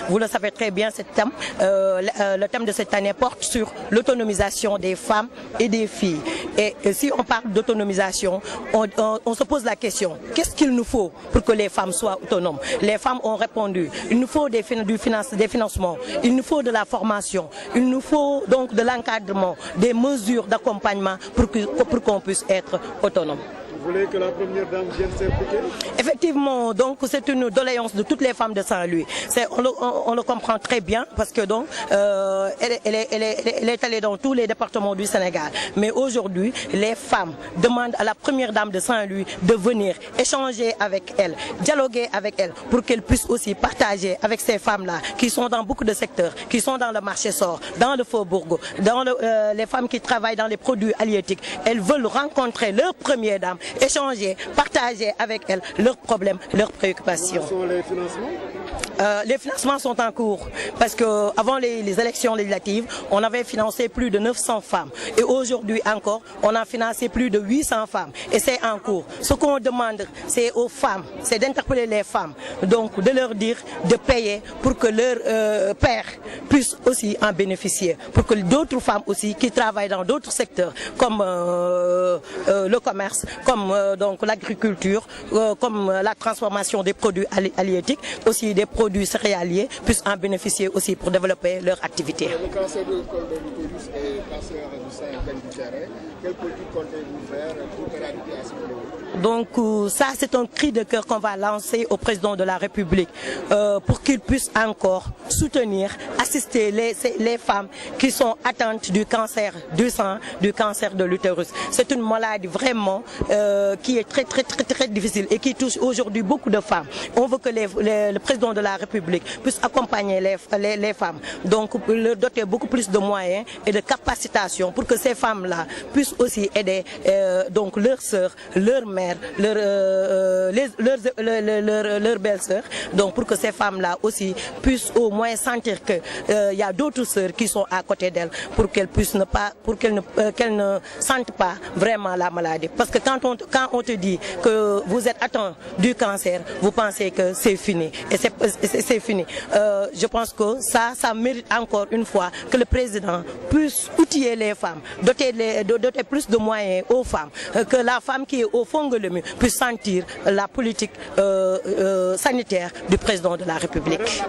Vous le savez très bien, le thème de cette année porte sur l'autonomisation des femmes et des filles. Et si on parle d'autonomisation, on se pose la question, qu'est-ce qu'il nous faut pour que les femmes soient autonomes? Les femmes ont répondu, il nous faut des financements, il nous faut de la formation, il nous faut donc de l'encadrement, des mesures d'accompagnement pour qu'on puisse être autonome. Vous voulez que la première dame vienne s'impliquer? Effectivement, donc c'est une doléance de toutes les femmes de Saint-Louis. On le comprend très bien parce que donc elle est allée dans tous les départements du Sénégal. Mais aujourd'hui, les femmes demandent à la première dame de Saint-Louis de venir échanger avec elle, dialoguer avec elle, pour qu'elle puisse aussi partager avec ces femmes-là qui sont dans beaucoup de secteurs, qui sont dans le marché sort, dans le faubourg, dans les femmes qui travaillent dans les produits halieutiques. Elles veulent rencontrer leur première dame, échanger, partager avec elles leurs problèmes, leurs préoccupations. Quels sont les financements? Les financements sont en cours parce que avant les élections législatives, on avait financé plus de 900 femmes et aujourd'hui encore, on a financé plus de 800 femmes et c'est en cours. Ce qu'on demande, c'est aux femmes, c'est d'interpeller les femmes, donc de leur dire de payer pour que leur père puisse aussi en bénéficier, pour que d'autres femmes aussi qui travaillent dans d'autres secteurs comme le commerce, comme donc l'agriculture, comme la transformation des produits halieutiques, aussi des produits céréaliers puissent en bénéficier aussi pour développer leur activité. Le cancer de col de l'utérus et le cancer du sein et du terrain, quelle politique comptez-vous faire pour éradiquer à ce niveau? Donc ça c'est un cri de cœur qu'on va lancer au président de la République pour qu'il puisse encore soutenir, assister les femmes qui sont atteintes du cancer du sein, du cancer de l'utérus. C'est une maladie vraiment qui est très difficile et qui touche aujourd'hui beaucoup de femmes. On veut que le président de la République puisse accompagner les femmes, donc leur doter beaucoup plus de moyens et de capacitation pour que ces femmes-là puissent aussi aider donc leurs sœurs, leurs mères, leurs belles-sœurs, donc pour que ces femmes-là aussi puissent au moins sentir que y a d'autres sœurs qui sont à côté d'elles, pour qu'elles puissent qu'elles ne sentent pas vraiment la maladie. Parce que quand on te dit que vous êtes atteint du cancer, vous pensez que c'est fini et c'est fini. Je pense que ça mérite encore une fois que le président puisse outiller les femmes, doter plus de moyens aux femmes, que la femme qui est au fond de le mur puisse sentir la politique sanitaire du président de la République.